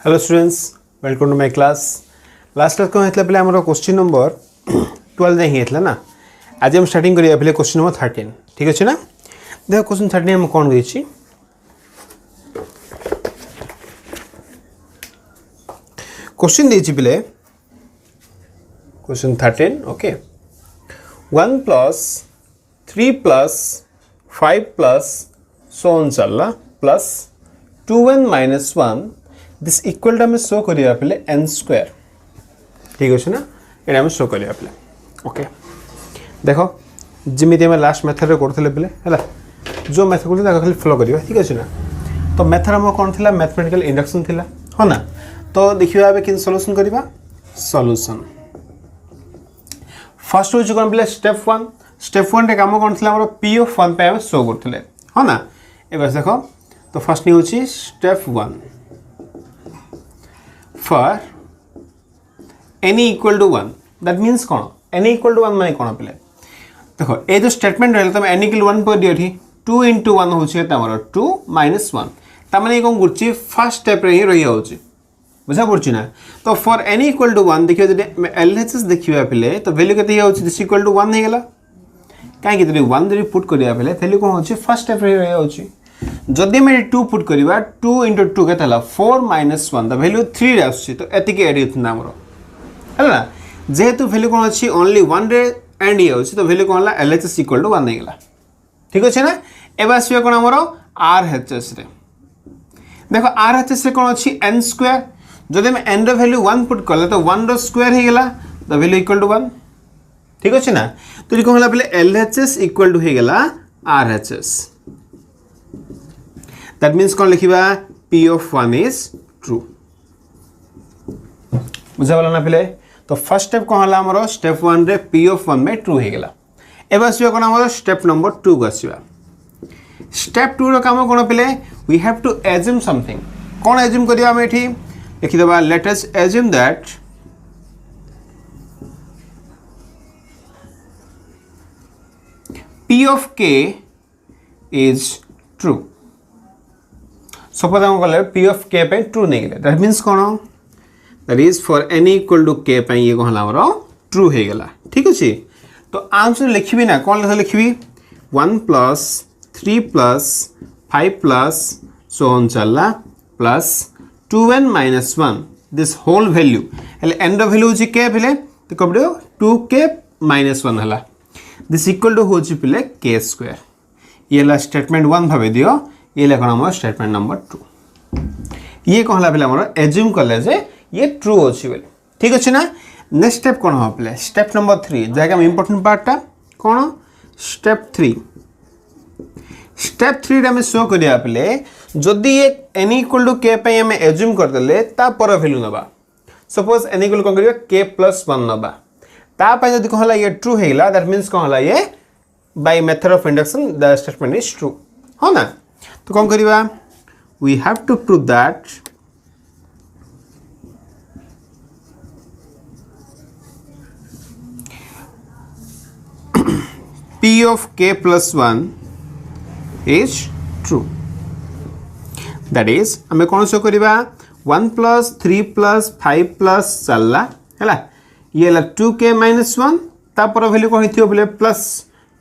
Hello students, welcome to my class. Last class कौन पे आम क्वेश्चन नंबर 12 जाए ही ना। आज हम स्टार्टिंग करिया पे क्वेश्चन नंबर 13। ठीक अच्छे ना। देख क्वेश्चन 13 हम कौन देछि क्वेश्चन देछि पे question 13 okay 1 plus 3 plus 5 plus so on चलला plus 2n minus 1 this equal to show करिया पे n स्क्वायर। ठीक अच्छे ना। ये आम शो करिया पे ओके देखो जमी आम लास्ट मेथड रे करथिले पे है जो मेथड को खाली फॉलो करियो। ठीक अच्छे ना। तो मेथड हम कौन थी मैथमेटिकल इंडक्शन थी हाँ ना। तो देखिए अब कि सॉल्यूशन करवा सॉल्यूशन फर्स्ट हूँ कौन पे स्टेप 1 स्टेप 1 रे काम कौन थी पी ऑफ 1 पे शो करते हाँ ना। ए देखो तो फर्स्ट नहीं हूँ step 1 for n equal to 1 that means कौन n equal to 1 माने कौन पे देखो ये जो स्टेटमेंट रहला तुम n equal 1 पर दियो थी 2 into 1 होची तमरो 2 minus 1 तमने कौन गुरची फर्स्ट स्टेप रे ही रही होची बुझा पड़ची ना। तो for n equal to 1 देखियो जदि LHS देखियो पे तो वैल्यू केते होची दिस इक्वल टू 1 हे गेला काहे कि जदि 1 जदि पुट करिया पे वैल्यू कौन होची फर्स्ट स्टेप रे रही होची। जदि मैं 2 पुट करवा 2 into 2 के 4 minus 1 द वैल्यू 3 आछी तो एतिके एड होता हमरो है ना। जेहेतु वैल्यू कौन अच्छी ओनली 1 रे एंड ही होची तो वैल्यू कौन ला LHS इक्वल टू 1 हेगला। ठीक अच्छे ना। एबे आसीबे कोन हमरो RHS रे देखो RHS रे कौन अच्छी n स्क्वायर जदि मैं n रे वैल्यू 1 पुट करले तो 1 रो स्क्वायर हेगला द वैल्यू इक्वल टू 1। ठीक अच्छे ना। तो कौन होला पहले LHS इक्वल टू हेगला RHS that means कौन लिखिबा p of 1 is true बुझा वाला ना पहले। तो फर्स्ट स्टेप कौन होला हमरो स्टेप 1 रे p of 1 में ट्रू हे गेला। एबा आसीबा कोन हमरो स्टेप नंबर 2 को आसीबा। स्टेप 2 रो काम कोन पहले we have to assume something कौन एज्यूम करिया हम एठी लिखि देबा let us assume that p of k is true। Suppose हम कहले p of k पे ट्रू नहीं गेले दैट मींस कोन that is for n equal to k पे ये कहला हमरो ट्रू हे गेला। ठीक अछि। तो आंसर लिखबी ना कौन लिखबी 1 plus 3 plus 5 plus so on चलला plus 2n minus 1 this whole value L n रो वैल्यू जी k भेले तो कबडो 2k माइनस 1 हला दिस इक्वल टू होची पिले k स्क्वायर। ये ला स्टेटमेंट 1 भाबे दियो ये लेखन हमर स्टेटमेंट नंबर 2 ये कहला पे हमर एज्यूम करले जे ये ट्रू अछि बेले। ठीक अछि ना। नेक्स्ट स्टेप कोन हो प्ले स्टेप नंबर 3 जागा में इंपोर्टेंट पार्टटा कोन स्टेप 3 स्टेप 3 रे हम शो करिया प्ले जदी ये n इक्वल टू k पे हम एज्यूम कर देले ता पर वैल्यू नबा सपोज n इक्वल कोन करियो k + 1 नबा ता पे जदी कहला ये ट्रू हेला दैट मींस कहला ये by method of induction the statement is true हो ना। तो कौन करिवा we have to prove that p of k plus 1 is true that is हमें कौन शो करिवा 1 plus 3 plus 5 plus चलला हैला ये ला 2k minus 1 ता पर वैल्यू कोन हिथियो बोले प्लस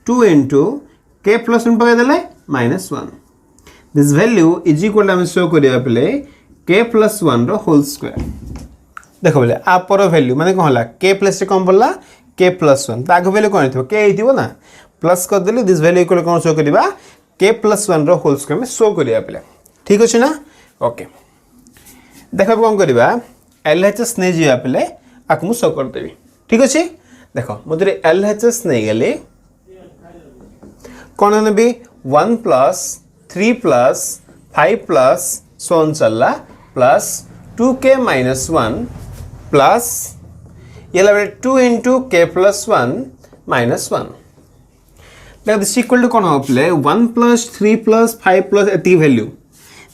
2 into k plus 1 पके देले minus 1 this value is equal to show करिया पले k plus 1 रो होल स्क्वायर। देखो बोले आ पर वैल्यू माने कहला k प्लस से कम बोलला k plus 1 ताग वैल्यू कोन हिथियो k हिथियो ना प्लस कर देले this value equal cone show करिबा k plus 1 रो होल स्क्वायर में शो करिया पले। ठीक अछि ना। ओके देखो कोन करिबा LHS नै जिया पले आक मु शो कर देबी। ठीक अछि। देखो मुदरे LHS नै गेले कौन ने भी 1 plus 3 plus 5 plus so on चलला प्लस 2k माइनस 1 प्लस ये level 2 into k plus 1 minus 1 like this equal to कौन हो प्ले 1 plus 3 plus 5 plus एती वैल्यू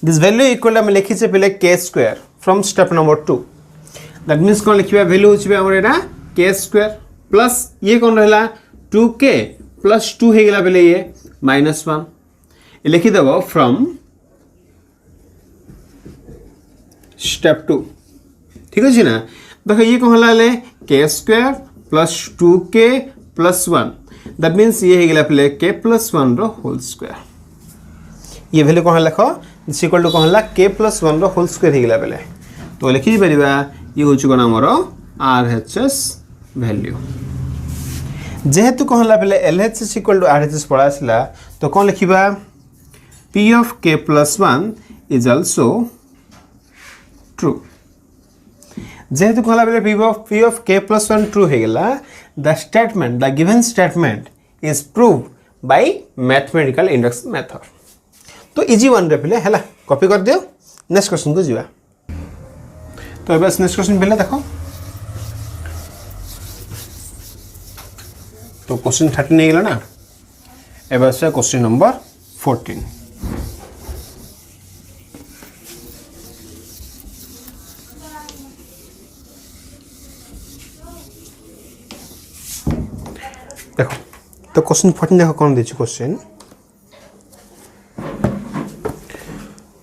दिस वैल्यू इक्वल हम लिखि से पहले k square from step number 2 that means कौन लिखिबा वैल्यू होछि हमर एटा k स्क्वायर प्लस ये कौन रहला 2k plus 2 हे गेला पहले ये minus 1 ये लिखि देबो फ्रॉम स्टेप 2 ठीक अच्छे ना देख ये कौन है के square plus 2k plus 1 that means ये हो गला के प्लस 1 रो होल स्क्वायर ये वैल्यू कौन लिख इक्वल टू कौन है के प्लस 1 रो होल स्क्वायर हो गला बेले तो लिखि परिबा ये होची कोन हमर RHS वैल्यू जेहेतु कौन है बेले LHS इक्वल टू RHS पड़ा आसला तो कौन लिखिबा P of k plus 1 is also true जेहेतु कहला बेले P of k plus 1 true हो गला the given statement is proved by mathematical induction method तो इजी वन रे पिले हला कॉपी कर दियो नेक्स्ट क्वेश्चन को जीवा तो बस नेक्स्ट क्वेश्चन पिले देखो तो क्वेश्चन 13 नहीं गला ना एबे से क्वेश्चन नंबर 14 देखो तो क्वेश्चन 14 देखो कौन दीची question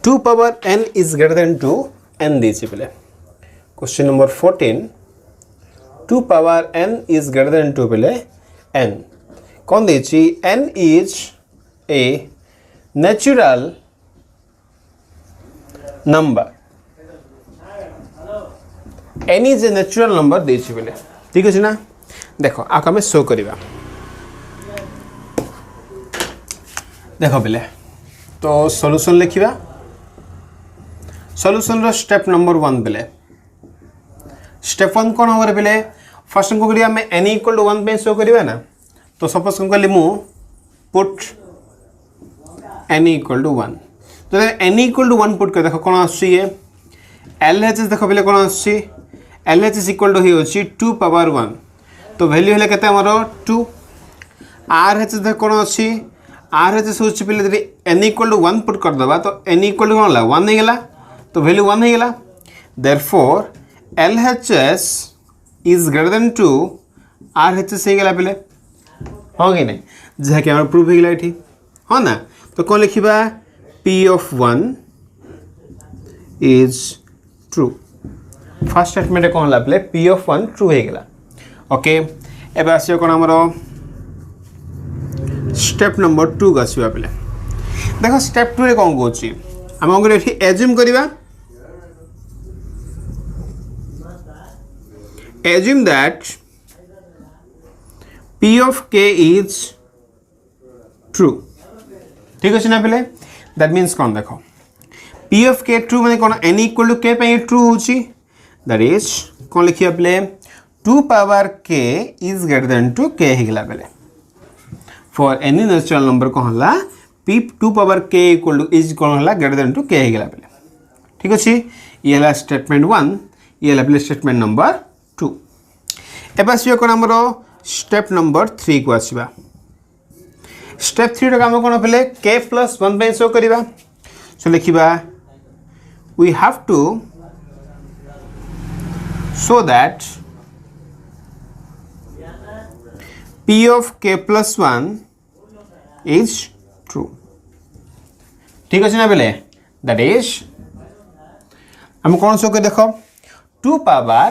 2 power n is greater than 2 n दीची पहले question number 14 2 power n is greater than 2 पहले n कौन दीची n is a natural number n is a natural number दीची पहले ठीक है ना देखो आका में शो करिबा देखो बेले तो सॉल्यूशन लिखिबा सॉल्यूशन रो स्टेप नंबर 1 बेले स्टेप 1 कोन होबे बेले फर्स्ट को करिया में n = 1 पे शो करिबा ना तो सपोज को कहली मु पुट n = 1 तो n = 1 पुट कर देखो कोन आसी ये LHS देखो बेले कोन आसी LHS = ही होची 2 power 1 तो वैल्यू हेले केते हमरो 2 RHS देखो कोन आसी RHS होची पहले यदि n = 1 पुट कर दबा तो n = कोन ला 1 नहीं गेला तो वैल्यू 1 नहीं गेला therefore LHS is greater than 2 RHS हो गेला पहले हो गई नहीं जे के हमर प्रूफ हो गेला एठी हो ना तो कोन लिखिबा P of 1 is true first statement कोन ला पहले P of 1 ट्रू हो गेला ओके एबे आसियो कोन हमरो स्टेप नंबर 2 गसिबा पले देखो स्टेप 2 रे कोन गोची हम अंगरे एठी एज्यूम करिबा assume that P of k is true ठीक अछि ना पले दैट मींस कोन देखो P of k ट्रू माने कोन n = k पे ट्रू होची दैट इज कोन लिखिया पले 2 power k is greater than 2 k हिगला पले for any natural number को हला p 2 power k is कोन हला greater than 2 k हिगला पले ठीक अछि ये हला स्टेटमेंट 1 ये हला पले स्टेटमेंट नंबर 2 एबा सियो कोन हमरो स्टेप नंबर 3 को आसीबा स्टेप 3 रो काम कोन पले k + 1 पे शो करिबा सो लिखिबा we have to show that P of k plus 1 is true ठीक अछि ना बेले दैट इज हम कोन सो के देखो 2 power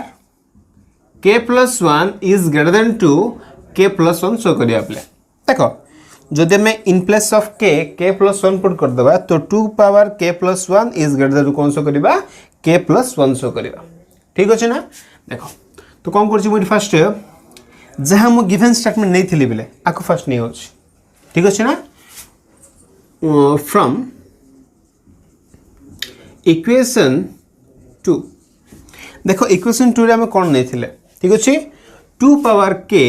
k plus 1 is greater than 2 k plus 1 सो करिया पले देखो जदि मैं in place of k plus 1 put कर दबा तो 2 power k plus 1 is greater than कोन सो करिबा k plus 1 सो करिबा ठीक अछि ना देखो तो कोन करछि मु फर्स्ट जहाँ मु गिवन स्टेटमेंट नहीं थी बेले आको फर्स्ट नहीं होची ठीक अच्छे ना फ्रॉम इक्वेशन 2 देखो इक्वेशन 2 रे हम कोन नहीं थिले ठीक अच्छे 2 power k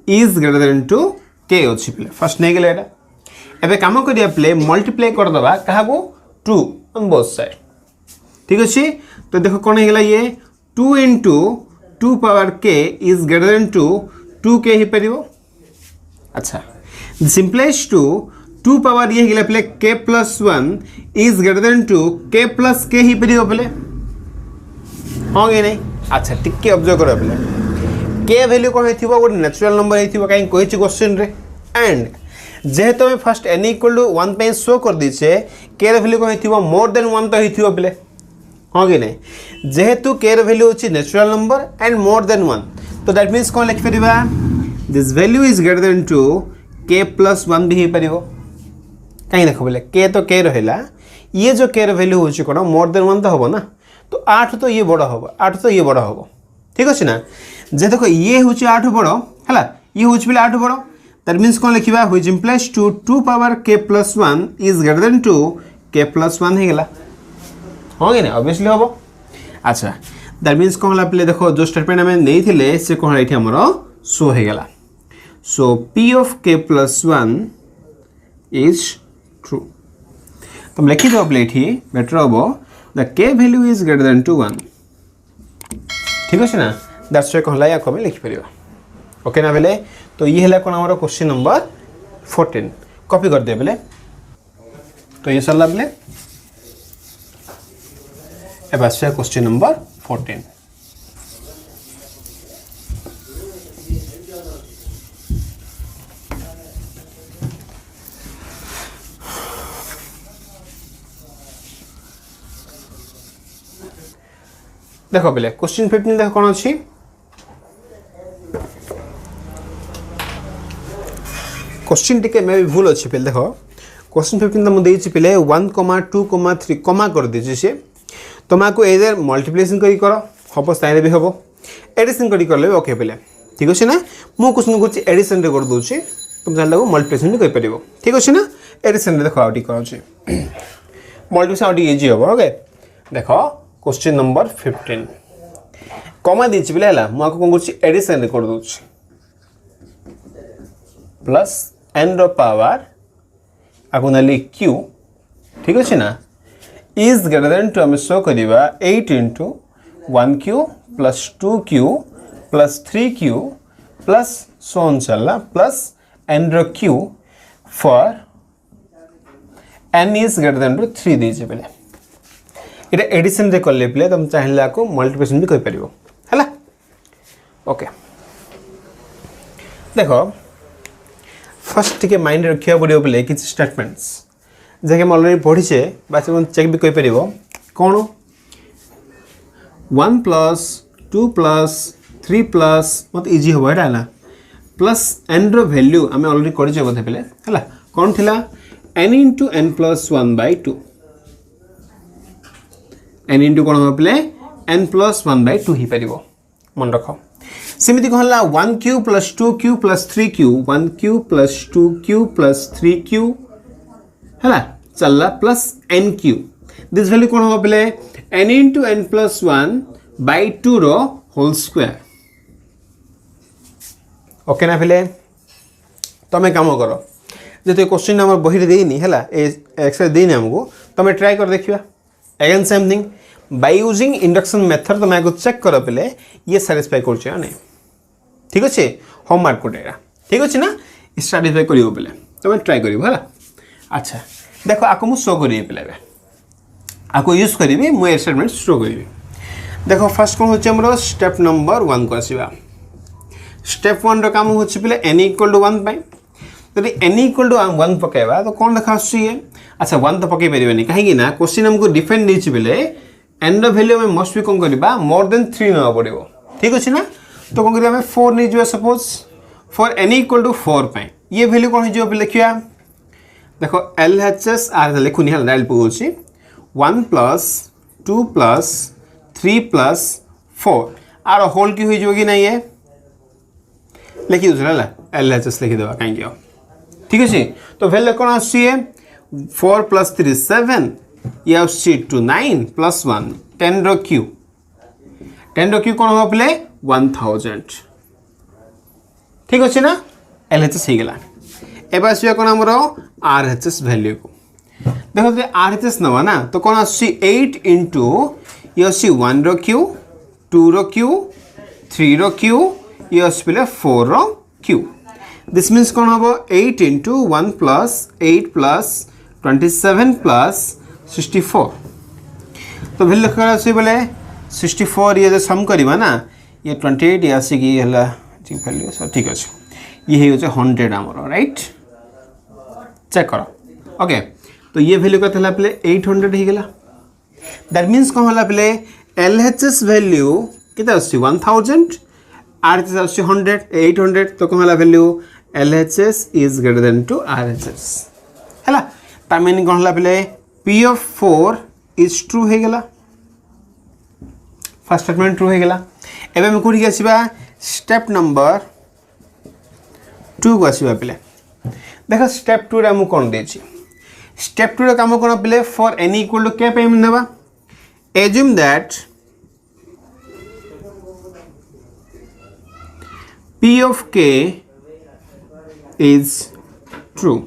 is greater than 2 k अछि प्ले फर्स्ट नहीं गेले एटा एबे काम करिया प्ले मल्टीप्लाई कर दबा कहा को 2 ऑन बोथ साइड ठीक अछि तो देखो कोन हे गेला ये 2 * 2 power k is greater than 2 k ही परिबो अच्छा सिंपलेस्ट टू 2 power ये हिला play k plus 1 is greater than 2 k plus k he परिबो play हो गई नहीं अच्छा टिके ऑब्जर्व करो प्ले k वैल्यू कोन हेथिबो गोटे नेचुरल नंबर हेथिबो काई कोइ छि क्वेश्चन रे एंड जेहेतु मैं फर्स्ट n = 1 पे शो कर दिछे k रे वैल्यू कोन हेथिबो मोर देन 1 तो हेथिबो प्ले हाँ कि नहीं जेहेतु के वैल्यू होची natural number and more than 1 तो दैट मीन्स कौन लिख परिबा this value is greater than 2 के प्लस 1 भी हो परिबो कहीं देख बोले के तो के रहिला ये जो के वैल्यू होची कोन मोर देन 1 तो होबो ना तो 8 तो ये बड़ा होबो 8 तो ये बड़ा होबो ठीक अछि ना जे देखो ये होची 8 बड़ा हला ये होची बिले 8 बड़ा दैट मीन्स कौन लिखिबा which implies to 2 power k plus 1 is greater than 2 k plus 1 हे गेला हो कि नहीं ऑब्वियसली होबो अच्छा दैट मीन्स कौन ला प्ले देखो जो स्टेटमेंट हमें नहीं थिले से कौन एठी हमरो शो हे गेला सो p of k plus 1 is true तुम लिखि दो प्ले एठी बेटर होबो the k value is greater than 2 1 ठीक अछि ना दैट्स व्हाई कहला या कमे लिखि परिबा ओके ना बेले तो ये हला कोन हमरो क्वेश्चन नंबर 14 कॉपी कर दे बेले तो ये सरला बेले ए बस क्वेश्चन नंबर 14 देखो बेले क्वेश्चन 15 देखो कोन अछि क्वेश्चन टिके मे भी भूल अच्छी पे देखो क्वेश्चन 15 मुझे देछि पे 1, 2, 3 कमा कर दीजिए से तुम आपको एदर मल्टीप्लिकेशन करी करो हम ताइले भी हम एडिशन करी करले ओके पे ठीक अच्छे ना मु क्वेश्चन को एडिशन रे कर दूची तुम जानला मल्टीप्लिकेशन भी करि परिबो ठीक अच्छे ना एडिशन रे देखो आउटी करछि मल्टीप्लिकेशन आउटी इजी हो ओके देखो क्वेश्चन नंबर 15 कमा दीछि पे हला मु आपको कोन करछि एडिशन रे कर दूची प्लस n रो पावर आगु नली q ठीक अछि ना इज ग्रेटर देन टू हम शो करिबा 8 into 1q plus 2q plus 3q plus so on चलला प्लस n रो q for n is greater than to 3 दीजे बेले इटा एडिशन रे करले प्ले तुम चाहला को मल्टीप्लिकेशन भी करि परिबो हला ओके देखो फर्स्ट टिके माइंड रखिया पड़ो बोले कि स्टेटमेंट्स जैसे हम ऑलरेडी पढ़ीचे बाकी चेक भी कर कौन 1 plus 2 plus 3 plus मत इजी हो ना प्लस n रो वैल्यू आम ऑलरेडी कर बोधे पे है कौन थिला n into n plus 1 by 2 n into कौन हम पे n plus 1 by 2 ही पार मन रख सेमिति कहला 1q plus 2q plus 3q 1q plus 2q plus 3q है चलला प्लस nq दिस वैल्यू कौन हम पे n into n plus 1 by 2 रो होल स्क्वायर ओके ना पे तुम काम कर जो क्वेश्चन आम बही देनी है एक्सरसाइज देनी आमको तुम ट्राई कर देखा again same thing by using induction method तुम आपको चेक कर पे ये साटिस्फाई कर नहीं ठीक अच्छे होमवर्क कोटेगा ठीक अच्छे ना साटिस्फाई कर पे तुम ट्राई कर अच्छा देख आपको मुझे शो करी पे आपको यूज करी मुझे स्टेटमेंट शो करी देख फास्ट कौन हो स्टेप नंबर 1 को आसवा स्टेप 1 रो काम होछि पे n equal to 1 पाई यदि n equal to 1 पकेबा तो कौन देखा ये अच्छा 1 तो पकई परिबेनी कहीं ना क्वेश्चन हमको डिफाइन देछि बेले n रो वैल्यू में मस्ट बी कौन करबा मोर देन 3 न पड़िबो ठीक अछि ना तो कौन करिया 4 नै जो suppose for n equal to 4 पाई ये वैल्यू कौन जो पे लिखिया देखो LHS आर लिखुनी है डायल पुछि 1 plus 2 plus 3 plus 4 are whole की हुई जोगी नहीं है लिखि दूसरा ला LHS लिखि देबा काई कियो ठीक अछि तो वैल्यू कोन आसी है 4 plus 3 7 ये आसी टू 9 plus 1 10 रो q 10 रो q कोन हो प्ले 1000 ठीक अछि ना LHS हे गेला एबा आसी कोन हमरो RHS वैल्यू को देखो तो RHS नवा ना तो कोन आसी 8 into ये आसी 1 रो q 2 रो q 3 रो q ये आसी 4 रो q this means कौन होबो 8 into 1 plus 8 plus 27 plus 64 तो वैल्यू लिखा आसी बोले 64 ये जो सम करबा ना ये 28 ये आसी की हला ठीक वैल्यू सब ठीक अछि ये हे 100 हमरो राइट चेक करो ओके तो ये वैल्यू का थला पे 800 ही गेला दैट मीन्स कौन होला पिले LHS वैल्यू केते आछि 1000 RHS आछि 100 800 तो कौन होला value LHS is greater than to RHS हैला ता मीनिंग कौन होला पिले P of 4 इज ट्रू हे गेला फर्स्ट स्टेटमेंट ट्रू हे गेला एबे हम कोठी आसीबा स्टेप नंबर 2 को आसीबा पिले देखो स्टेप 2 रे हम कोन देछि स्टेप 2 रे काम कोन पिले for n equal to k पे हम नेबा assume that P of k is true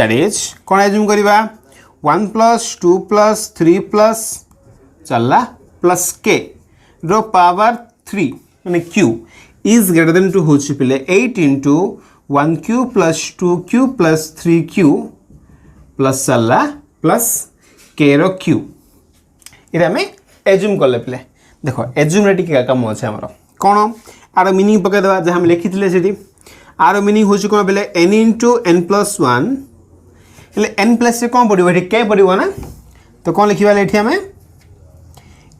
that is cone assume करिबा 1 plus 2 plus 3 plus चलला plus k रो पावर 3 माने q is greater than 2 होछि पिले 8 into 1q plus 2q plus 3q plus चलला plus k रो q इरा में assume करले पिले देखो assume रे टिके काम होछ हमरो कोन आरो मीनिंग पके देबा जे हम लिखिथिले सेठी आरो मीनिंग होछि कोन पिले n into n plus 1 એટલે n plus से कोन पडिबो एठी k पडिबो ना तो कोन लिखिबा एठी हमें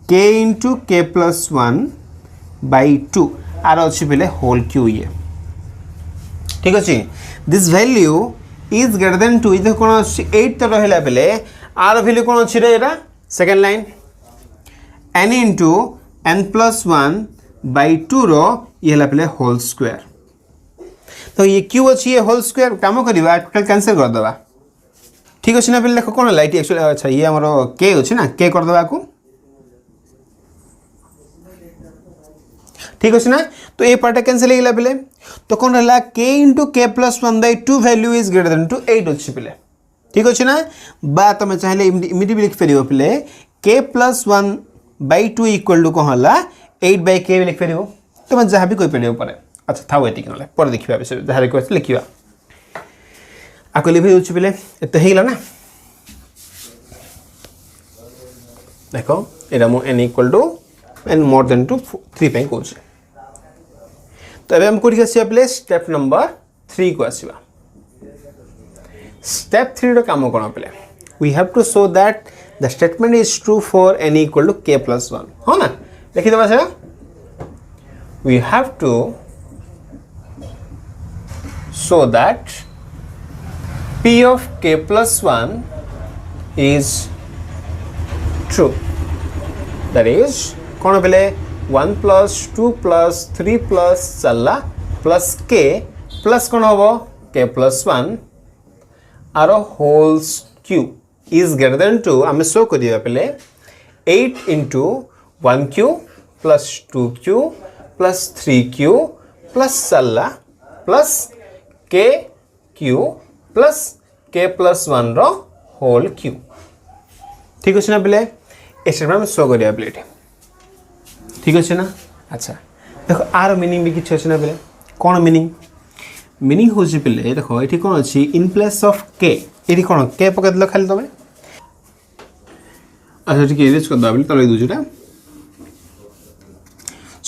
k into k plus 1 by 2 are अच्छी पिले होल क्यू ये ठीक अच्छे this value is greater than 2 इधर कौन अच्छी 8 तो रहिला पिले आर वैल्यू कौन अच्छी रे era second line n into n plus 1 by 2 रो ये हला पिले होल स्क्वायर तो ये क्यू अच्छी है होल स्क्वायर काम करिबा टोटल कैंसिल कर दबा ठीक अछि ना पिले देखो कोन लाइट एक्चुअली अच्छा ये हमरो k अछि ना k कर दबा को ठीक अछि ना तो ए पार्ट कैंसिल हेला पिले तो कोन हला k into k plus 1 by 2 value is greater than to 8 अछि पिले ठीक अछि ना बा तमे चाहिले इमीडिएटली लिख फेरियो पिले k plus 1 by 2 equal to कोन हला 8 by k लिख फेरियो तमे जहा भी कोइ पेडियो पारे अच्छा थाओ एतिक नले पर देखिबा विषय जहा रिक्वेस्ट लिखिबा आको लिखि अछि पिले एते हेला ना देखो एरा मो n equal to n more than to 3 पे कोछ तो अब हम कोठी आसीबा प्ले स्टेप नंबर 3 को आसीबा स्टेप 3 रो काम कोन प्ले we have to show that the statement is true for n equal to k plus 1 हो ना लिखि देबा से we have to show that p of k plus 1 is true that is कोन प्ले 1 plus 2 plus 3 plus चलला plus k plus कोन होबो k plus 1 आरो whole q is greater than 2 हमें शो कर दिया पहले 8 into 1q plus 2q plus 3q plus चलला plus kq plus k plus 1 रो होल q ठीक अछि ना पहले इस में शो कर दिया पहले ठीक अच्छे ना अच्छा देखो आर मीनिंग भी किछ अछि ना बेले कोन मीनिंग होछि पिले देखो एठी कोन अछि इन प्लेस ऑफ k एठी कोन k पके दलो खाली तमे अच्छा ठीक इरेज कर दबा तले दुजुटा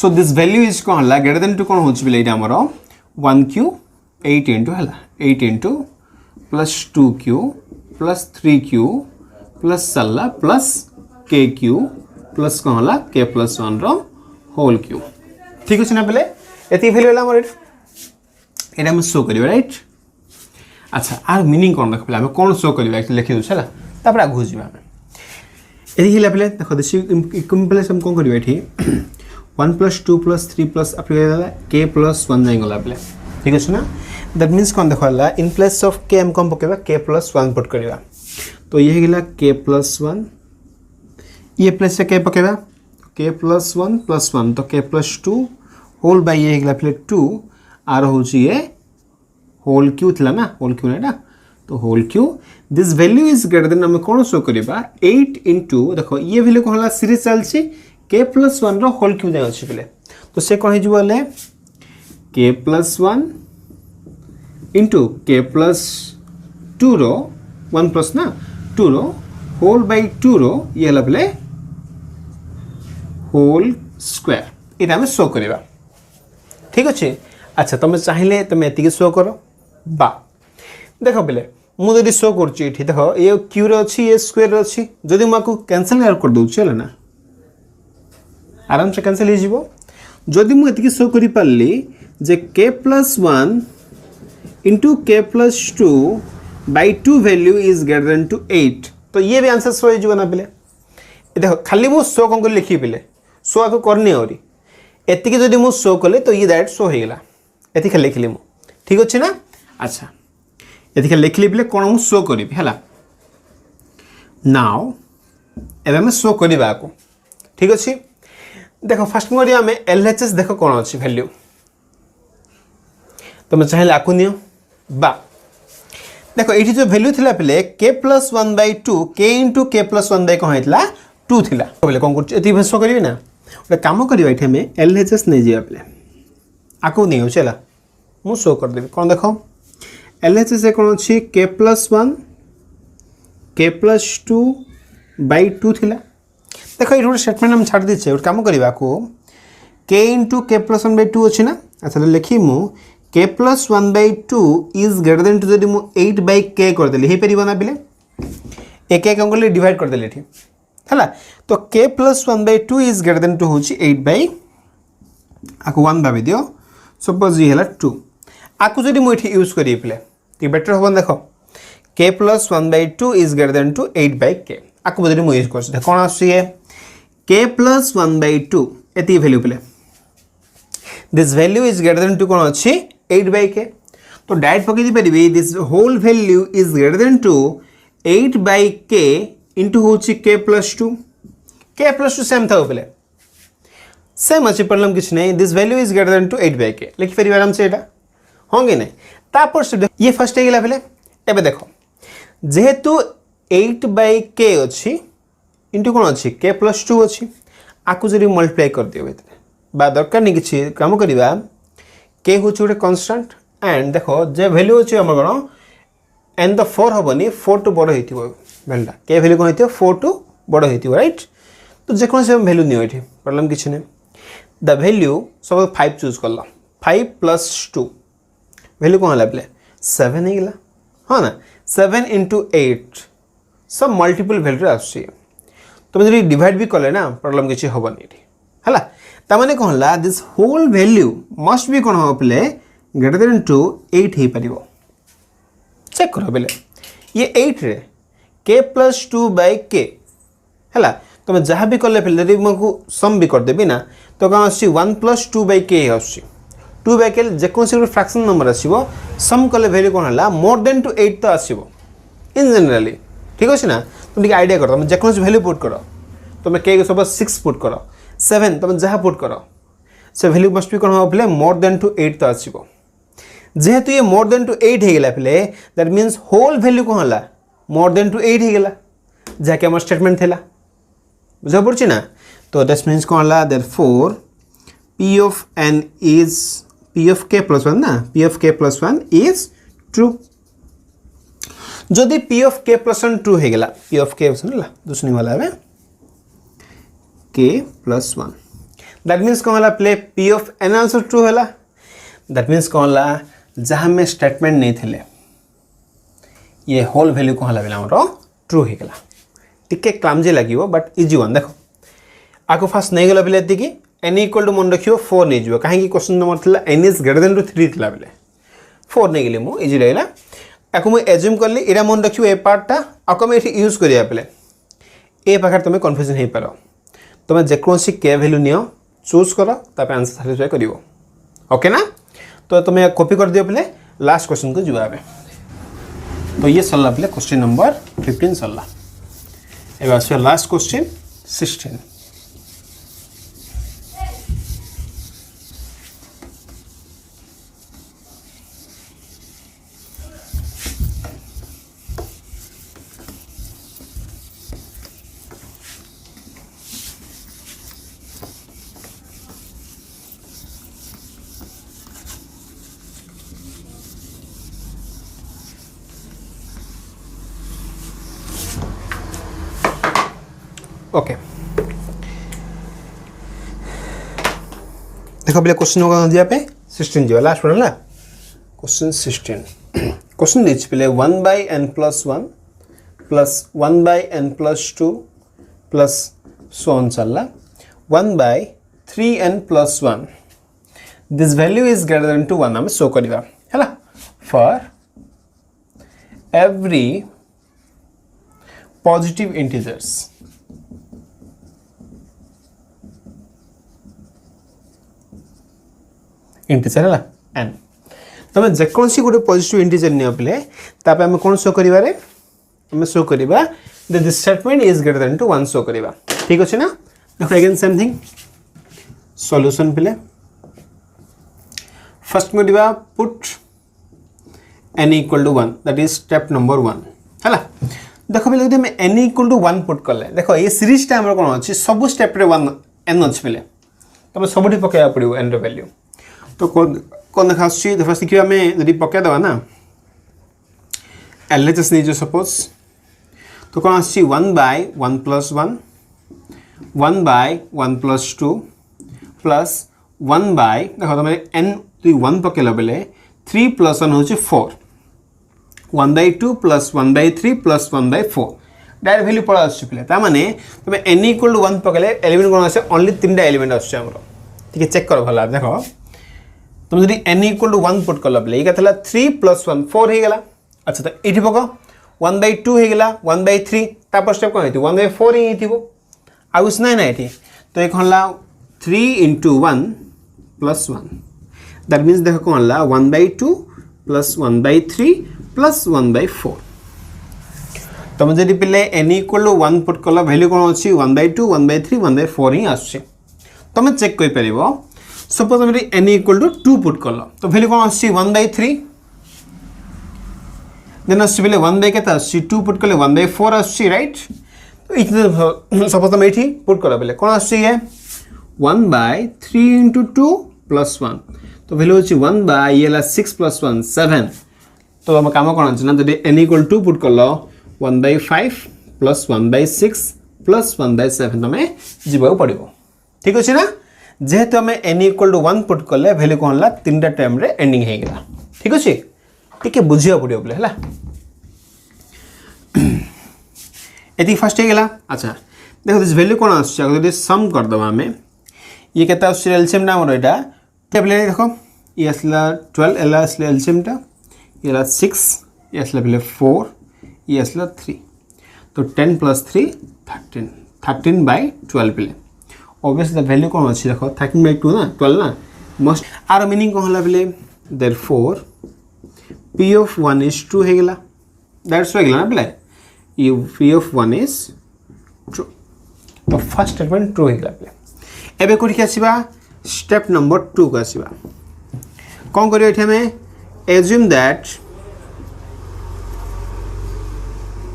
सो दिस वैल्यू इज कोन ला ग्रेटर देन टू कोन होछि पिले एटा हमरो 1q 8 into हला 8 into plus 2q plus 3q plus सल्ला plus kq प्लस कोन हला k plus 1 रो होल q ठीक अछि ना पहले एती वैल्यू हला हमर एटा हम शो करियो राइट अच्छा आर मीनिंग कोन देख पहले हम कोन शो करियो एक्चुअली लिखि दउ छला तापर आगु जिबा हम एती हिला पहले देखो दिस कंप्लेक्स हम कोन करियो एठी 1 plus 2 plus 3 plus अपने k plus 1 जाई गला पहले ठीक अछि ना दैट मींस कोन देखो हला इन प्लेस ऑफ k हम कोन पकेबा k plus 1 पुट करिवा तो ये हिला k plus 1 ये प्लस से k पकेबा k plus 1 तो k plus 2 होल बाय ये हिला फिर 2 आर होची ये होल q थला ना होल q ना तो whole q this value is greater than हम कोन शो करिबा 8 into देखो ये वैल्यू कोन हला सीरीज चलची k plus 1 रो होल q जाय अछि बेले तो से कोन हिजु बोले k plus 1 into k plus 2 रो 1 plus ना 2 रो होल बाय 2 रो ये हला बेले होल स्क्वायर इटा में शो करिबा ठीक अछि अच्छा तुम चाहिले तुम एतिके शो करो बा देखो बेले मुझे शो कर देख ये क्यू रे अच्छी ये स्क्वायर अच्छी जदि मुझे कैंसल कर दूसरी है ना आराम से कैंसल हो जदि मुझे शो कर पारि जे k plus 1 into k plus 2 by 2 value is greater than to 8 तो ये भी आंसर शो हो ना पे देखो खाली मुझे शो कौन कर लिखी पे शो आपको करनी आहरी एतिक जदि मुझे शो कले तो ये डायरेक्ट शो होगा ये खाली लिखिली मु ठीक अच्छे ना अच्छा ये खाली लिखिली पे कौन मुझे शो करी है नाउ एवं शो करवा आपको ठीक अच्छे देख फास्ट करिए आम LHS देख कौन अच्छी वैल्यू तुम चाहिए आपको नियो बा देख ये जो वैल्यू थी पे k plus 1 by 2 k into k plus 1 by कौन होता 2 थी बोले कौन कर शो करी ना गोटे कम करवा ये LHS नहीं जावा पे आपको नहीं होगा मुझे शो करदेवी कौन देख LHS कौन अच्छी k plus 1 k plus 2 by 2 थी देख ये गोटे स्टेटमेंट हम छाड़ दीचे गोटे कम करवा को k into k plus 1 by 2 अच्छी ना अच्छा लिखी मु k plus 1 by 2 is greater than to जब मुझे 8 बाई k करदेली हो पार ना पे एक कौन कर डिवाइड करदेली है तो k plus 1 by 2 is greater than to हूँ 8 बाई आपको 1 भाव दियो सपोज ये है 2 आपको जब मुझे यूज करी पे तो बेटर हम देख k plus 1 by 2 is greater than to 8 by k आपको जब मुझे यूज कर कौन आसे k प्लस 1 बाई 2 ये वैल्यू पे this value is greater than to कौन अच्छी 8 बाई k तो डायरेक्ट पकई पारि this whole value is greater than to 8 by k into हूँ k प्लस 2 सेम था पे सेम अच्छी प्रॉब्लम किसी नहीं this value is greater than to 8 by k लिखिपार आराम से यहाँ हाँ कि नहीं तापर से ये फर्स्ट है पे एवं देख जेहेतु 8 बाई k अच्छी इंटू कौन अच्छी k प्लस 2 अच्छी आपको जब मल्टीप्लाई कर दियो बा दरकार नहीं किसी कम करवा k हूँ गोटे कन्स्टांट एंड देख जे वैल्यू अच्छे आम कौन एंड द 4 हेनी 4 टू बड़ हो वैल्यूटा k वैल्यू कौन हो 4 टू बड़ हो राइट तो जेको वैल्यू नियो ये प्रॉब्लम किसी नहीं द वैल्यू सब 5 चूज कर 5 प्लस 2 वैल्यू कौन है पे 7 होगा हाँ ना 7 इंटू 8 सब मल्टीपल वैल्यू आस तुम जब डिवाइड भी कले ना प्रॉब्लम किसी हेनी है ताने कौन है दिस होल वैल्यू मस्ट भी कौन हम पे ग्रेटर देन टू 8 हो पार चेक कर पे ये 8 रे k प्लस 2 बाई k है तुम जहाँ भी कले पे यदि मुझे सम भी करदेवी ना तो कौन आस 1 प्लस 2 बाई k आस 2 बाई k जेकोसी फ्रैक्शन नंबर आसो सम कले वैल्यू कौन है मोर देन टू 8 तो आसो इन जनराली ठीक अच्छे ना तुम टे आइडिया कर तुम जेकोसी वैल्यू पुट कर तुम k सब 6 पुट कर 7 तुम जहाँ पुट कर से वैल्यू मस्ट भी कौन हम पे मोर देन टू 8 तो आसो जेहेतु ये मोर देन टू 8 होगा पे दैट मीन्स होल वैल्यू कौन है मोर देन टू 8 होगा जहाँकि आम स्टेटमेंट थी बुझा पड़ी ना तो दैट मीन्स कौन है therefore p of n is p of k plus 1 ना p of k plus 1 is true जदि p of k plus 1 true होगा p ऑफ k है दूसरी वाला है k प्लस 1 दैट मीन्स कौन है play p of n answer true है दैट मीन्स कौन है जहाँ में स्टेटमेंट नहीं थे ये होल वैल्यू कौन है आमर ट्रू होगा टिके क्लामजी लगे बट इजी वन देख आपको फास्ट नहीं गला पे ये n इक्वल टू मन रखियो 4 नहीं जाओ कहीं क्वेश्चन नंबर था n is greater than to 3 थी पे 4 नहीं गली मुझे इजी लगे आपको मुझे एज्यूम कली यहाँ मन रखियो ए पार्टा आपको ये यूज करा पे ए पाखे तुम कन्फ्यूजन हो पार तुम जेकोसी k वैल्यू नियो चूज कर आंसर साटिस्फाई कर ओके ना तो तुम्हें कॉपी कर दियो पे लास्ट क्वेश्चन को जुआ तो ये सरला पे क्वेश्चन नंबर 15 सरला एवं आस लास्ट क्वेश्चन 16 ओके देखो पहले क्वेश्चन होगा दिया पे 16 जो लास्ट पढ़ा क्वेश्चन 16 क्वेश्चन देछि पले 1/n+1 plus 1/n+2 plus so on चलला 1/3n+1 this value is greater than to 1 हम शो करबा हैला for every positive integers integer है n तमे जेकोसी गोटे पॉजिटिव इंटीजर नियो पले तापे हम कोन शो करिबा रे हम शो करिबा that this statement is greater than to 1 show करिबा ठीक अछि ना देखो अगेन सेम थिंग सॉल्यूशन पले फर्स्ट करिबा put n equal to 1 that is step number 1 हैला देखो पले यदि हम n equal to 1 पुट करले देखो ये सीरीज टा हमर कोन अछि सब स्टेप रे 1 n अछि पले तमे सबठी पकाया पड़ियो n रो वैल्यू तो कौन देखा तो फर्स्ट देखिए हमें यदि पकड़ दवा ना LHS नहीं जो सपोज तो कौन आसी 1/1+1 1/1+2 प्लस 1 देखो तुम n तो 1 पकेल बेले 3 + 1 होची 4 1/2 प्लस 1/3 प्लस 1/4 डायरेक्ट वैल्यू पड़ा आसी पले ता माने तुम n = 1 पकेले एलिमेंट कौन आसे ओनली 3टा एलिमेंट आसे हमरो ठीक है चेक करो भला देखो तुम यदि n = 1 पुट कल बेले ये थला 3 + 1 4 हे गेला अच्छा तो एठी पको 1/2 हे गेला 1/3 तापर स्टेप कोन हेति 1/4 ही हेतिबो आउस नै ना एठी तो एक हला 3 × 1 + 1 दैट मींस देखो कोन हला 1/2 + 1/3 + 1/4 तुम यदि पिले n = 1 पुट कल वैल्यू कोन अछि 1/2 1/3 1/4 ही आछे तुम चेक करि परिबो सपोज हम n = 2 पुट कल तो वैल्यू कोन आसी 1/3 देन आसी बेले 1 केता आसी 2 पुट कले 1/4 आसी राइट तो इतने सपोज हम एठी पुट कल बेले कोन आसी ये 1/3 × 2 + 1 तो वैल्यू अछि 1/6 + 1 7 तो हम काम कोन अछि ना जदि n = 2 पुट कल 1/5 + 1/6 + 1/7 तमे जीवा पड़िबो ठीक अछि ना जेहेतु हमें n = 1 पुट कले वैल्यू कोन ला 3टा टाइम रे एंडिंग हे गेला ठीक अछि ठीक है बुझिया पड़ियो बोले हला एती फर्स्ट हे गेला अच्छा देखो दिस वैल्यू कोन आछ अगर सम कर दबा हमें ये केता आछ एलसीएम ना हमर एटा टेबल देखो ये असला 12 एला असला एलसीएम टा ये ला 6 ये असला पहले 4 ये असला 3 तो 10 + 3 13 13/12 पहले obviously the value कौन अच्छी देखो 13/2 ना 12 ना मस्ट आर मीनिंग कौन हला बेले therefore p of 1 is true हे गेला दैट्स हो गेला ना बेले if p of 1 is true तो फर्स्ट स्टेटमेंट ट्रू हे गेला बेले एबे कोठी के आसीबा स्टेप नंबर 2 को आसीबा कौन करियो एठी हमें assume that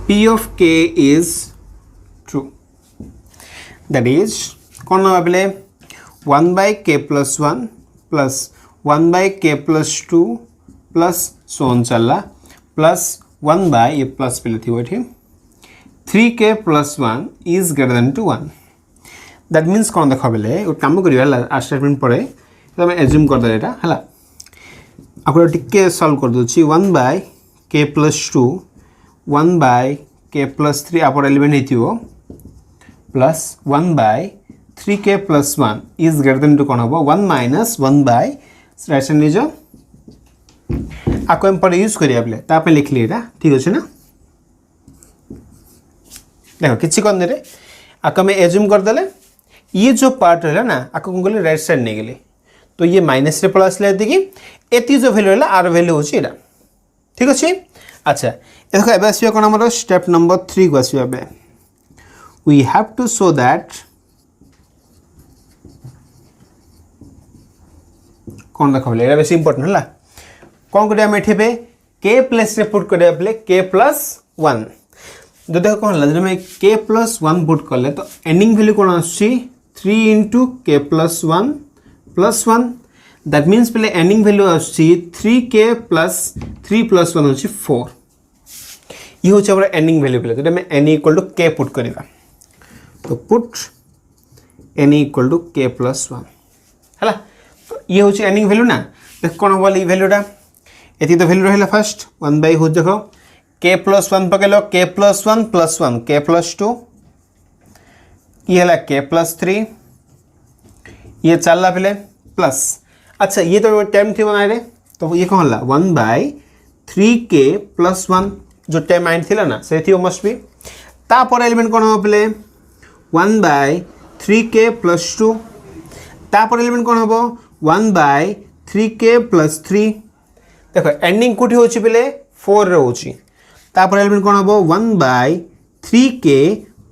p of k is true that is कौन ना बेले 1/k + 1 plus 1/k + 2 plus so on चलला प्लस 1 ये प्लस पहले थी वठी 3k + 1 is greater than to 1 that means कौन देखा बेले ओ काम करियो हला आ स्टेटमेंट पड़े तो मैं एज्यूम कर दे एटा हला आपन टिके सॉल्व कर दोची 1/k + 2 1/k + 3 आपन element हेतियो plus 1/3k + 1 is greater than 2 कौन होबो 1 - 1 राइट साइड लीजो आको हम पर यूज करिया बेले ता पे लिख लिएटा ठीक अछि ना देखो किछि कोन रे आको में एज्यूम कर देले ये जो पार्ट रहला ना आको कोन गले राइट साइड ने गेले तो ये माइनस रे प्लस ले देगी एती जो वैल्यू रहला आर वैल्यू होछि एटा ठीक अछि अच्छा देखो एबे आसीबा कोन हमर स्टेप नंबर 3 को आसीबा बे we have to show that कौन देखो बेले एटा बेसी इंपोर्टेंट हला कौन करिया हम एठी पे k प्लस रे पुट करिया बेले k + 1 जो देखो कौन हला जब मैं k + 1 पुट करले तो एंडिंग वैल्यू कौन आसी 3 * k + 1 + 1 दैट मींस पहले एंडिंग वैल्यू आसी 3k + 3 + 1 होची 4 ये होची हमर एंडिंग वैल्यू पहले तो मैं n = k पुट करिवा तो पुट n = k + 1 हला तो ये होची एंडिंग वैल्यू ना देख कोन वाली वैल्यूटा ये तो वैल्यू रहा फर्स्ट 1 बाय हो देख के प्लस 1 पकेल के प्लस 1 प्लस 1 के प्लस 2 ये है के प्लस 3 ये चलला पे प्लस अच्छा ये तो टाइम थी बनाए रे तो ये कौन ला 1 बाय 3k प्लस 1 जो टाइम आइन थिला ना से थी मस्ट बी तापर एलिमेंट कौन हम पे 1 बाय 3k प्लस 2 तापर एलिमेंट कौन हम 1 बाय 3k प्लस 3 देखो एंडिंग कोठी होची पे 4 रे होची तापर एलिमेंट कौन हम 1 बाय 3k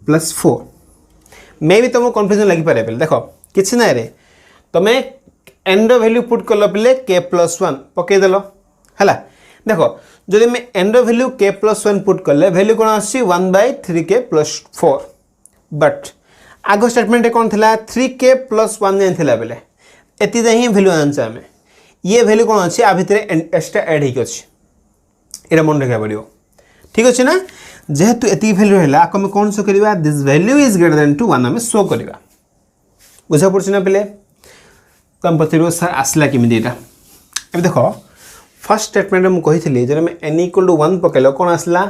प्लस 4 मे भी तुमको कन्फ्यूजन लगी पारे पे देखो किसी ना रे तुम एन वैल्यू पुट कल पे k प्लस 1 पकईदेल है देखो जदि मैं n value k plus 1 put कले वैल्यू कौन आसी 1 बाय 3k प्लस 4 बट आग स्टेटमेंट कौन था 3k प्लस 1 जान थिला बेले एति ही वैल्यू आनछे आमे ये वैल्यू कौन अच्छे आ भितर एक्स्ट्रा ऐड होके अच्छे एटा मन रखा पड़ो ठीक अच्छे ना जेहेतु एति वैल्यू है आम कौन शो करवा this value is greater than to 1 आम शो करवा बुझा पड़े ना पे तुम पचार सर आसला केमी यहाँ अब देख फर्स्ट स्टेटमेंट मुझे कही जब मैं n इक्वल टू 1 पकेल कौन आसला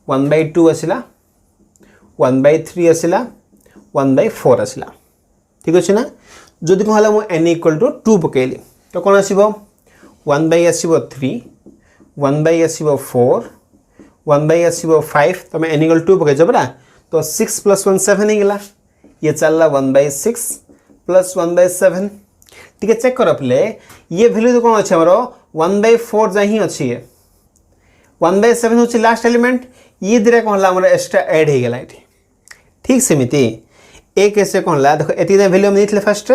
1 बाय 2 आसला 1 बाय 3 आसला 1 बाय 4 आसला ठीक अच्छे ना जदि कौन है n इक्वल टू 2 पकेली तो कौन आसो 1 बाय आसो 3 1 बाय आसो 4 1 बाय आसो 5 तुम n इक्वल 2 पकईच परा तो 6 प्लस 1 7 हो गला ये चलला 1 बाय 6 प्लस 1 बाय 7 ठीक है चेक कर पे ये वैल्यू तो कौन अच्छे हमारा 1 बाय 4 जा ही अच्छी है 1 बाय 7 हूँ लास्ट एलिमेंट ये दिरा कौन है एक्स्ट्रा ऐड हो गला ये ठीक सेमती एक ऐसे कौन है देखो ये वैल्यू हम नहीं फर्स्ट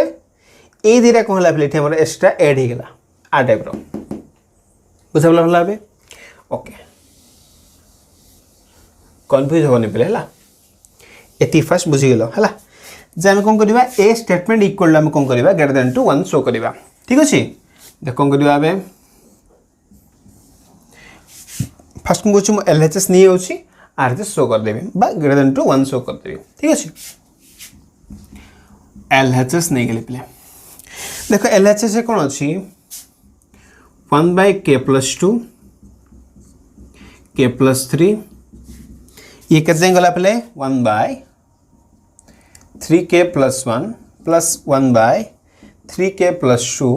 ये दिरा कौन है पे एक्स्ट्रा ऐड हो गला आ टाइप बुझा भला भाई ओके कन्फ्यूज होनी पे है ये फर्स्ट बुझीगल है जे आम कौन करवा ए स्टेटमेंट इक्वल आम कौन करवा ग्रेटर देन टू 1 शो करवा ठीक अच्छे देख कौन करवा फर्स्ट मुझे कहूँ LHS नहीं होची RHS शो करदेवी ग्रेटर देन टू 1 शो करदेवी ठीक अच्छे LHS नहीं गली पे देख LHS कौन अच्छी 1 by k plus 2 k plus 3 ये कैसे गला पे 1 by 3k plus 1 plus 1 by 3k plus 2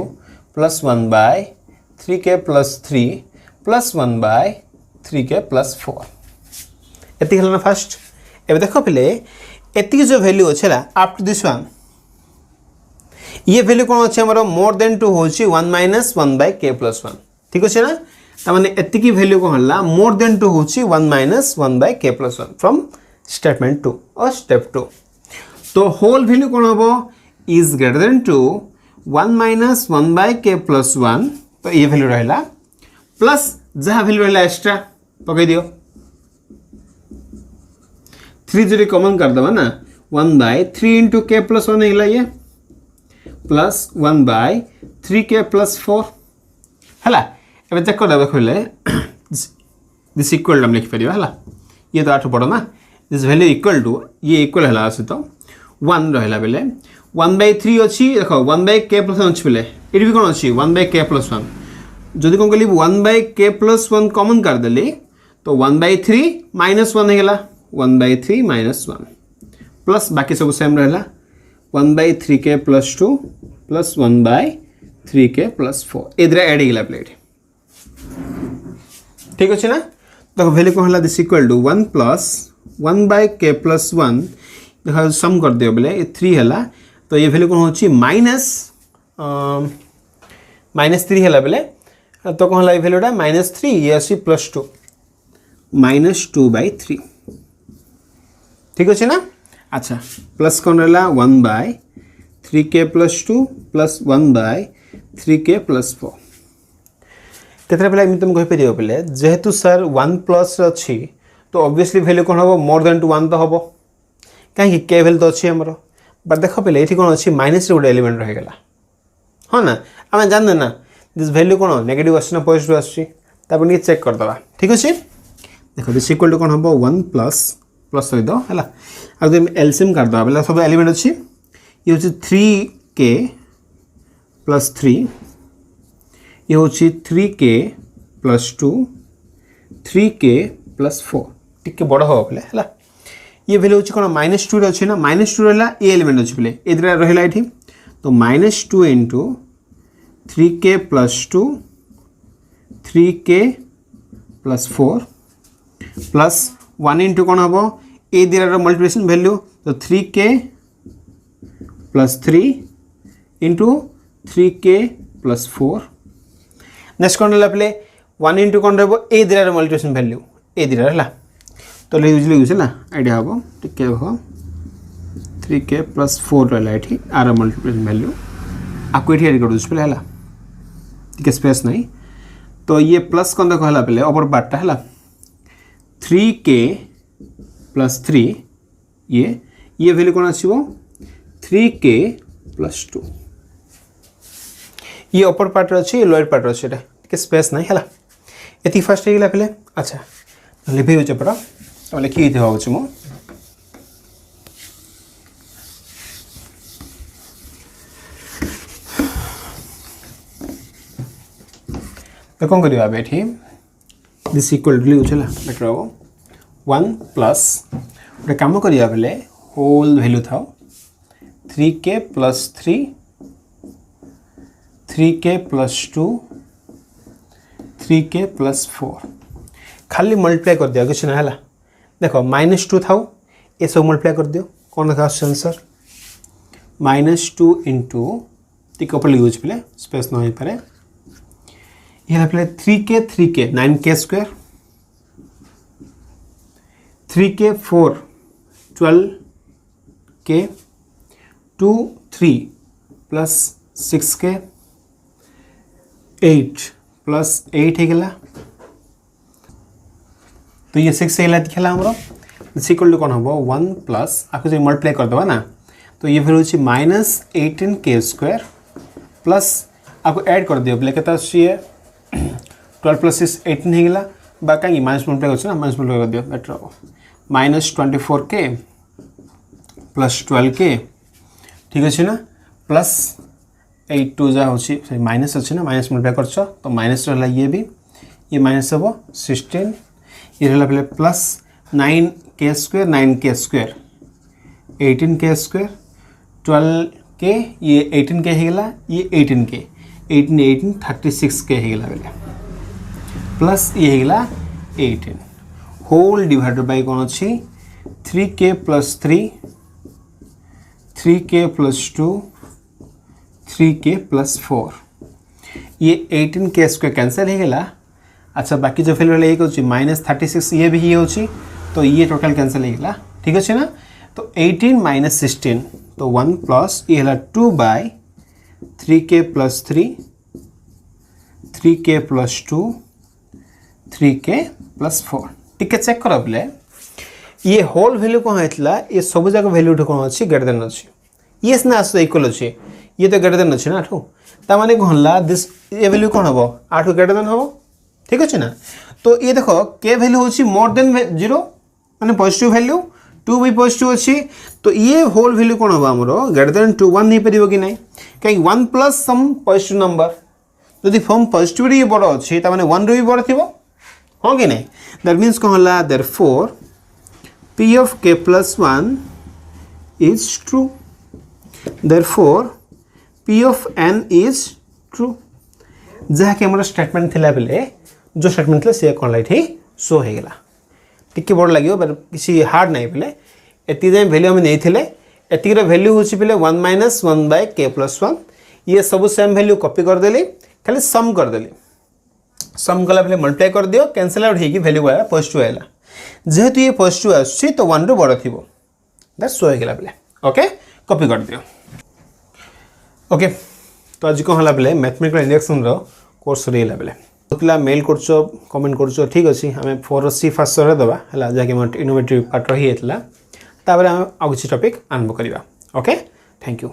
plus 1 by 3k plus 3 plus 1 by 3k plus 4 एति ना फर्स्ट ए देख पे एति जो वैल्यू अच्छे अप टू दिस वन ये वैल्यू कौन अच्छे हमारा मोर देन 2 हूँ 1 माइनस 1 बाय k प्लस 1 ठीक अच्छे ना तमाने एति वैल्यू कौन है मोर देन 2 हूँ 1 minus 1 by k plus 1 from statement 2 और स्टेप 2 तो होल वैल्यू कौन हम is greater than to 1 minus 1 by k plus 1 तो ये वैल्यू रहा प्लस जहाँ वैल्यू रहा एक्स्ट्रा पकई दियो 3 जो कॉमन कर दबा ना 1 बाय 3 इंटू k प्लस 1 होगा ये प्लस 1 बाय 3k प्लस 4 है ए चेक कर खोले दिस इक्वल हम लिखिपर है ये तो 8 पढ़ ना दिस वैल्यू इक्वल टू ये इक्वल है सहित 1 रहा बेले 1 बाय 3 अच्छी देख 1 बाय k प्लस 1 अच्छी बेले ये भी कौन अच्छी 1 बाय k प्लस 1 जदि कौन कली 1 बाय k प्लस 1 कॉमन करदेली तो 1 बाय 3 माइनस 1 होगा 1 बाय 3 माइनस 1 प्लस बाकी सब सेम रहा 1 by 3k plus 2 plus 1 by 3k plus 4 इधर एड होगा प्लेट ठीक अच्छे ना तो वैल्यू कौन है this equal to 1 plus 1 by k plus 1 देखा सम कर दियो बोले 3 है तो ये वैल्यू कौन हो माइनस -3 है बोले तो कौन है वैल्यूटा -3 ये आसी +2 -2 बाय 3 ठीक अच्छे ना अच्छा प्लस कौन रहा 1 by 3k plus 2 plus 1 by 3k plus 4 केतरा पे तुम कही पार पे जेहेतु सर 1 प्लस अच्छी तो ऑब्वियसली वैल्यू कौन हम मोर देन टू 1 तो हम कहीं के वैल्यू तो अच्छी आमर बट देख पे ये कौन अच्छी माइनस गोटे एलिमेंट रहीगला हाँ ना आम जाने ना दिस वैल्यू कौन नेगेटिव आस पॉजिटिव आसपर चेक करदे ठीक अच्छे देख दिस इक्वल टू कौन हम 1 प्लस प्लस सहित है आगे एलसीएम करदे बोले सब एलिमेंट अच्छी ये हूँ 3k प्लस 3 ये हूँ 3k प्लस 2 3k प्लस 4 टिके बड़ हो बोले है ये वैल्यू होची कोन -2 रे अछि ना -2 रहला ए एलिमेंट अछि बोले ए दिरा रहला एठी तो -2 into 3k plus 2 3k plus 4 plus 1 into कोन हबो ए दिरा मल्टीप्लिकेशन वैल्यू तो 3k plus 3 into 3k plus 4 next कोन हला प्ले 1 into कोन रहबो ए दिरा मल्टीप्लिकेशन वैल्यू ए दिरा हला तो यूजुअली यूज ना आइडिया हबो टिके हो 3k plus 4 रहला एठी आर मल्टीप्लिकेशन वैल्यू आको एठी एड कर दूस पले हला टिके स्पेस नहीं तो ये प्लस कोन देखो हला पले अपर पार्ट हला 3k plus 3 ये वैल्यू कोन आसीबो 3k plus 2 ये अपर पार्ट अछि लोअर पार्ट अछि एटा टिके स्पेस नहीं हला एति फर्स्ट हे गेला पले अच्छा लिखि हो चपड़ा तो लिखि दे हो छु मो तो कौन करियो बैठी दिस इक्वल टू लिखला बेटर हो 1 प्लस गोटे काम करिया बेले होल वैल्यू थाओ 3k plus 3 3k plus 2 3k plus 4 खाली मल्टीप्लाई कर दिया कुछ ना है देखो -2 थाओ ये सब मल्टीप्लाई कर दियो कौन देखा आंसर -2 into टिक ऊपर यूज पले स्पेस न हो पारे ये पले 3k 9k square 3k 4 12k 2 3 plus 6k 8 plus 8 है गला तो ये 6 है दिखला हमरो इक्वल टू कौन हम 1 प्लस आपको जो मल्टीप्लाई कर दबा ना तो ये फिर होची -18k स्क्वायर प्लस आपको ऐड कर दियो बोले केता सी 12 प्लस 6 18 है गला बाकी माइनस मल्टीप्लाई कर ना माइनस मल्टीप्लाई कर दियो बेटर हो -24k प्लस 12k ठीक अच्छे ना प्लस 8 2 जा होची माइनस अच्छे ना माइनस मल्टीप्लाई करछ तो माइनस रहला ये माइनस हबो 16 ये रहला पहले plus 9k square 18k square 12k ये 18k हे गेला ये 18k 18 36k हे गेला बेले प्लस ये हे गेला 18 होल डिवाइडेड बाय कोन अछि 3k plus 3 3k plus 2 3k plus 4 ये 18k स्क्वायर कैंसिल हो गला अच्छा बाकी जो वैल्यू एक होची -36 ये भी ये होची तो ये टोटल कैंसिल हो गला ठीक अछि ना तो 18 - 16 तो 1 प्लस ये हला 2 by 3k plus 3 3k plus 2 3k plus 4 टिके चेक कर बले ये होल वैल्यू कौन है ये सब जाक वैल्यू कौन अच्छी ग्रेटर देन अच्छी ये ना आस इक्वल अच्छे ये तो ग्रेटर देन अच्छे ना 8 ता माने कहला दिस ये वैल्यू कौन हम 8 ग्रेटर देन हम ठीक अच्छे ना तो ये देखो के वैल्यू होची मोर देन 0 माने पॉजिटिव वैल्यू 2 भी पॉजिटिव अच्छी तो ये होल वैल्यू कौन हम हमरो ग्रेटर देन 2 1 नहीं परिबो कि नहीं कहीं 1 प्लस सम पॉजिटिव नंबर यदि फॉर्म पॉजिटिव रे बड़ अच्छी ता माने 1 रे भी बड़ थिबो हो कि नहीं दैट मींस कहला therefore P of k plus 1 is true. Therefore, P of n is true. जहाँ के हमारा स्टेटमेंट थिला बेले जो स्टेटमेंट थिला से कौन लाइट ही सो है गला टिके बड़ लगियो पर किसी हार्ड नहीं बेले एति जे वैल्यू हम नहीं थिले एति रो वैल्यू होची बेले 1 - 1 by k plus 1 ये सब सेम वैल्यू कॉपी कर देली खाली सम कर देली सम कला बेले मल्टीप्लाई कर दियो कैंसिल आउट हेकी वैल्यू आया पॉजिटिव आइला जेहेतु ये पॉजिटिव आछि तो 1 रो बड़ थिबो दैट्स सो हेगला बेले ओके कॉपी कर दियो ओके तो आज को हला बेले मैथमेटिकल इंडक्शन रो कोर्स रेला बेले तोला मेल करछो कमेंट करछो ठीक अछि हमें 4C फास्ट रे दबा हला जाके मट इनोवेटिव पार्ट रही हेतला ताबरे हम आगुची टॉपिक आरंभ करिवा ओके थैंक यू